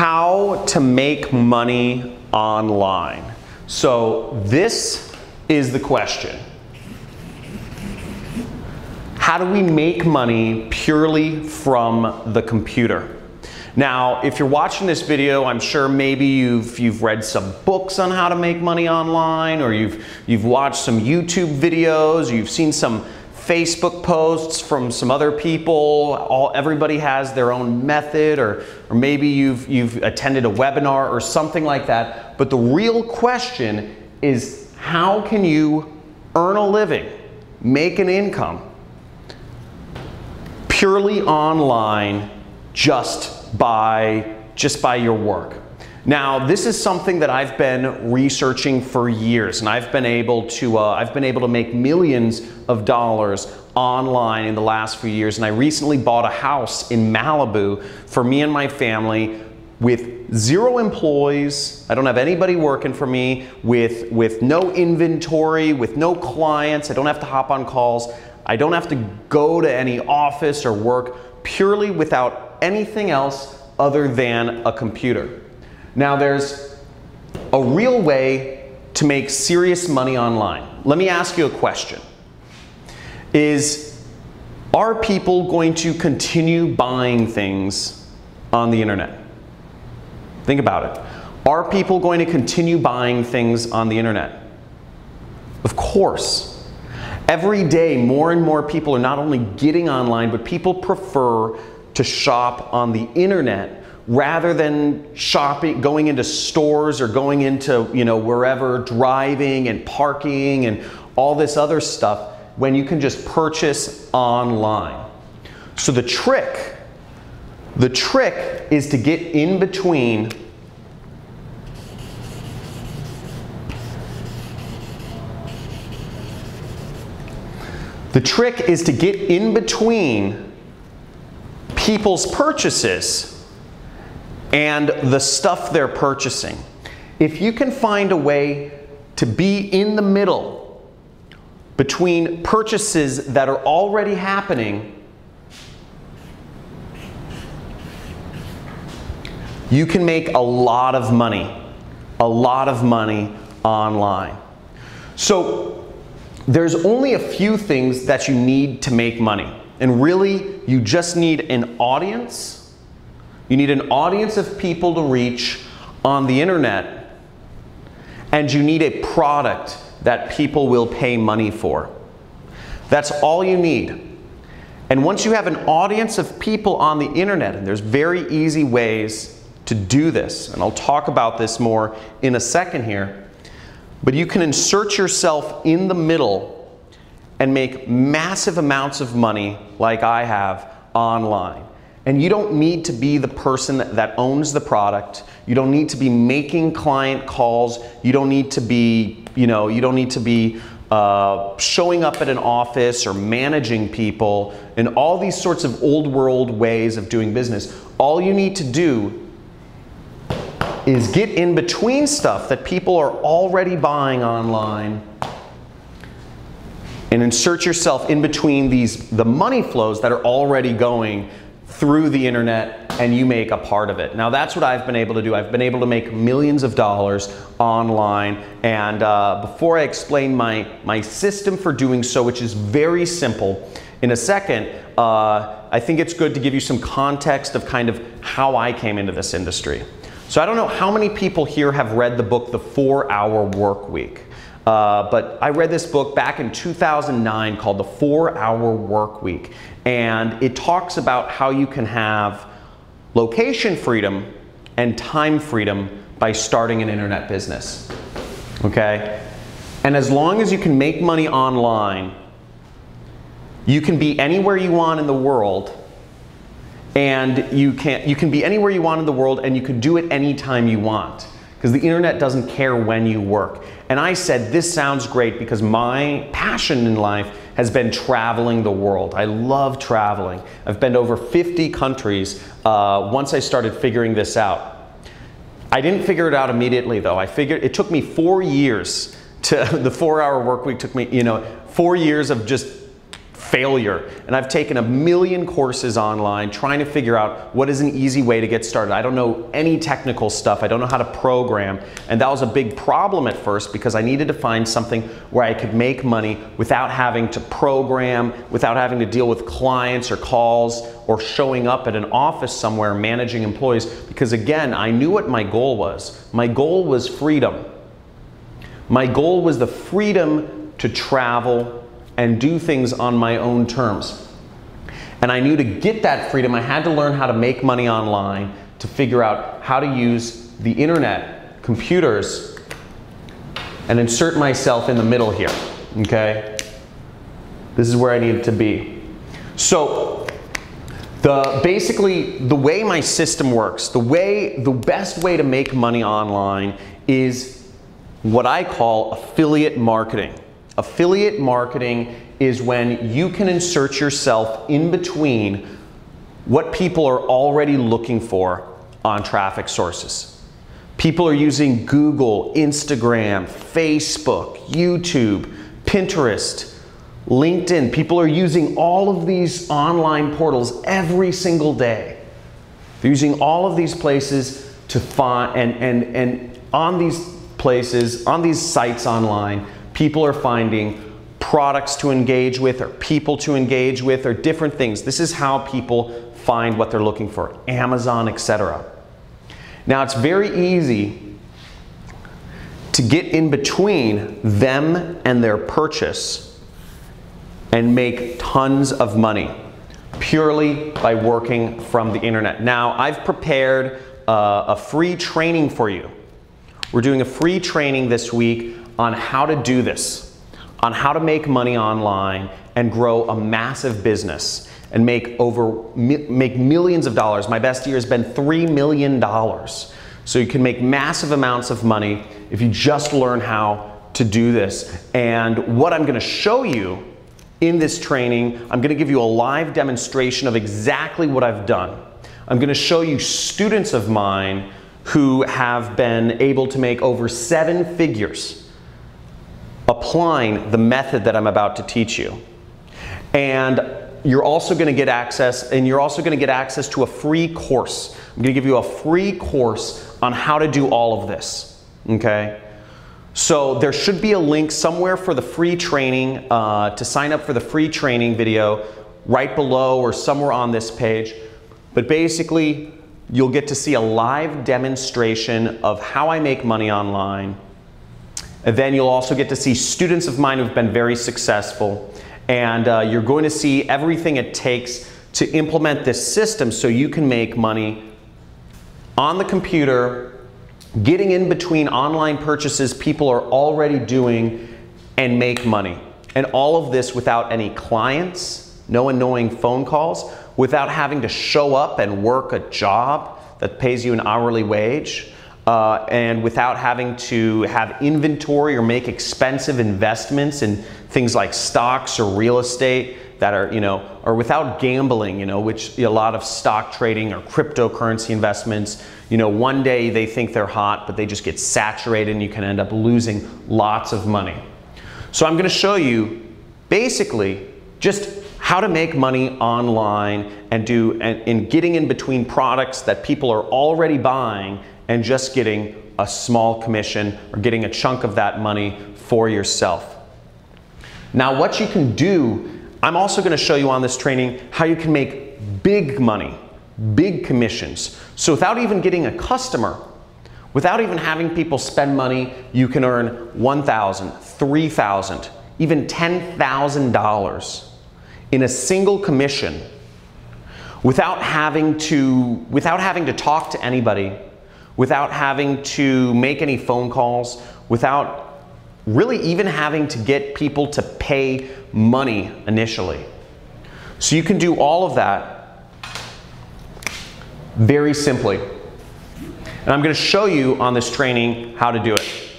how to make money online. So this is the question. How do we make money purely from the computer? Now, if you're watching this video, I'm sure maybe you've read some books on how to make money online, or you've watched some YouTube videos, you've seen some Facebook posts from some other people. Everybody has their own method, or maybe you've attended a webinar or something like that. But the real question is, how can you earn a living, make an income purely online just by your work? Now, this is something that I've been researching for years, and I've been able to make millions of dollars online in the last few years. And I recently bought a house in Malibu for me and my family with 0 employees. I don't have anybody working for me, with no inventory, with no clients. I don't have to hop on calls. I don't have to go to any office or work, purely without anything else other than a computer. Now, there's a real way to make serious money online. Let me ask you a question. Are people going to continue buying things on the internet? Think about it. Are people going to continue buying things on the internet? Of course. Every day, more and more people are not only getting online, but people prefer to shop on the internet rather than shopping, going into stores or going into, wherever, driving and parking and all this other stuff, when you can just purchase online. So the trick is to get in between people's purchases and the stuff they're purchasing. If you can find a way to be in the middle between purchases that are already happening, you can make a lot of money online. So there's only a few things that you need to make money. And really, you just need an audience. You need an audience of people to reach on the internet, and you need a product that people will pay money for. That's all you need. And once you have an audience of people on the internet, and there's very easy ways to do this, and I'll talk about this more in a second here, but you can insert yourself in the middle and make massive amounts of money like I have online. And you don't need to be the person that owns the product. You don't need to be making client calls. You don't need to be, showing up at an office or managing people and all these sorts of old world ways of doing business. All you need to do is get in between stuff that people are already buying online and insert yourself in between the money flows that are already going through the internet, and you make a part of it. Now, that's what I've been able to do. I've been able to make millions of dollars online, and before I explain my system for doing so, which is very simple, in a second, I think it's good to give you some context of kind of how I came into this industry. So I don't know how many people here have read the book, The 4-Hour Workweek. But I read this book back in 2009 called The 4-Hour Workweek, and it talks about how you can have location freedom and time freedom by starting an internet business. Okay? And as long as you can make money online, you can be anywhere you want in the world, and you can be anywhere you want in the world, and you can do it anytime you want, because the internet doesn't care when you work. And I said, this sounds great, because my passion in life has been traveling the world. I love traveling. I've been to over 50 countries once I started figuring this out. I didn't figure it out immediately, though. It took me 4 years the 4-Hour Workweek took me, 4 years of just failure. And I've taken 1 million courses online trying to figure out what is an easy way to get started. I don't know any technical stuff. I don't know how to program. And that was a big problem at first because I needed to find something where I could make money without having to program, without having to deal with clients or calls or showing up at an office somewhere managing employees. Because again, I knew what my goal was. My goal was freedom. My goal was the freedom to travel and do things on my own terms. And I knew to get that freedom, I had to learn how to make money online, to figure out how to use the internet, computers, and insert myself in the middle here, okay? This is where I needed to be. So, basically, the way my system works, the best way to make money online is what I call affiliate marketing. Affiliate marketing is when you can insert yourself in between what people are already looking for on traffic sources. People are using Google, Instagram, Facebook, YouTube, Pinterest, LinkedIn. People are using all of these online portals every single day. They're using all of these places to find, and on these places, on these sites online, people are finding products to engage with or people to engage with or different things. This is how people find what they're looking for, Amazon, etc. Now it's very easy to get in between them and their purchase and make tons of money purely by working from the internet. Now I've prepared a free training for you. We're doing a free training this week on how to do this, on how to make money online and grow a massive business and make millions of dollars. My best year has been $3 million. So you can make massive amounts of money if you just learn how to do this. And what I'm going to show you in this training, I'm going to give you a live demonstration of exactly what I've done. I'm going to show you students of mine who have been able to make over 7 figures applying the method that I'm about to teach you. And you're also going to get access, to a free course. I'm going to give you a free course on how to do all of this, okay? So there should be a link somewhere for the free training, to sign up for the free training video right below or somewhere on this page. But basically, you'll get to see a live demonstration of how I make money online. And then you'll also get to see students of mine who've been very successful. And you're going to see everything it takes to implement this system so you can make money on the computer, getting in between online purchases people are already doing, and make money. And all of this without any clients, no annoying phone calls, without having to show up and work a job that pays you an hourly wage, and without having to have inventory or make expensive investments in things like stocks or real estate that are, or without gambling, which a lot of stock trading or cryptocurrency investments, one day they think they're hot, but they just get saturated and you can end up losing lots of money. So I'm going to show you basically just how to make money online and getting in between products that people are already buying and just getting a small commission or getting a chunk of that money for yourself. Now what you can do, I'm also going to show you on this training how you can make big money, big commissions. So without even getting a customer, without even having people spend money, you can earn $1,000, $3,000, even $10,000 in a single commission without having to talk to anybody, without having to make any phone calls, without really even having to get people to pay money initially. So you can do all of that very simply. And I'm going to show you on this training how to do it.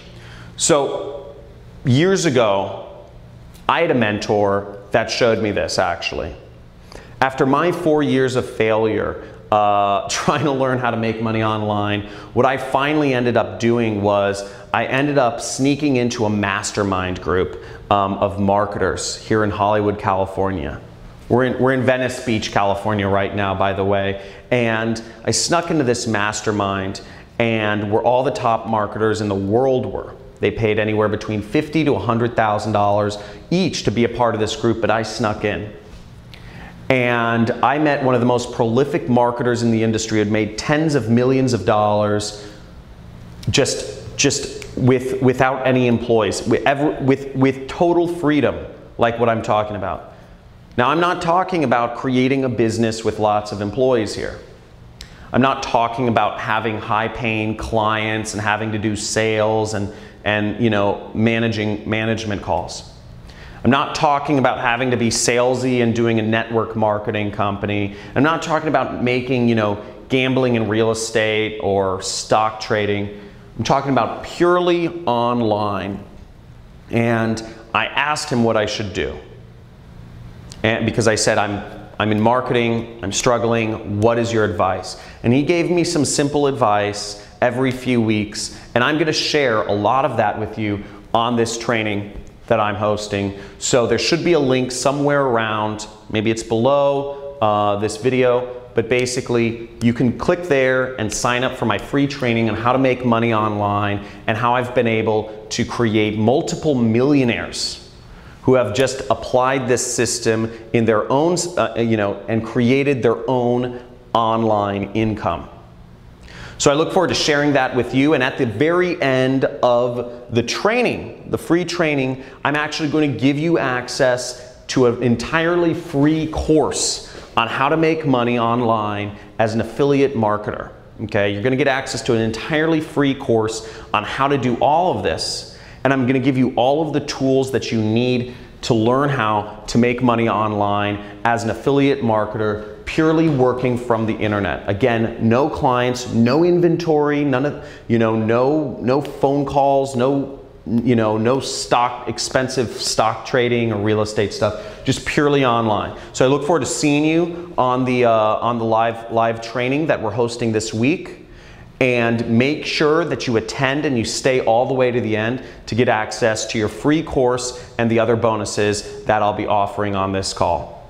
So years ago, I had a mentor that showed me this actually. After my 4 years of failure, trying to learn how to make money online, what I finally ended up doing was I ended up sneaking into a mastermind group of marketers here in Hollywood, California. We're in Venice Beach, California right now, by the way. And I snuck into this mastermind, and where all the top marketers in the world were. They paid anywhere between $50,000 to $100,000 each to be a part of this group, but I snuck in. And I met one of the most prolific marketers in the industry, who had made tens of millions of dollars without any employees, with total freedom, like what I'm talking about. Now, I'm not talking about creating a business with lots of employees here. I'm not talking about having high-paying clients and having to do sales and you know, management calls. I'm not talking about having to be salesy and doing a network marketing company. I'm not talking about making, you know, gambling in real estate or stock trading. I'm talking about purely online. And I asked him what I should do. And because I said, I'm in marketing, I'm struggling, what is your advice? And he gave me some simple advice every few weeks, and I'm gonna share a lot of that with you on this training that I'm hosting. So there should be a link somewhere around, maybe it's below this video, but basically you can click there and sign up for my free training on how to make money online and how I've been able to create multiple millionaires who have just applied this system in their own, you know, and created their own online income. So I look forward to sharing that with you, and at the very end of the training, the free training, I'm actually going to give you access to an entirely free course on how to make money online as an affiliate marketer. Okay, you're going to get access to an entirely free course on how to do all of this, and I'm going to give you all of the tools that you need to learn how to make money online as an affiliate marketer, purely working from the internet. Again, no clients, no inventory, none of, you know, no phone calls, no, you know, no expensive stock trading or real estate stuff, just purely online. So I look forward to seeing you on the live training that we're hosting this week. And make sure that you attend and you stay all the way to the end to get access to your free course and the other bonuses that I'll be offering on this call.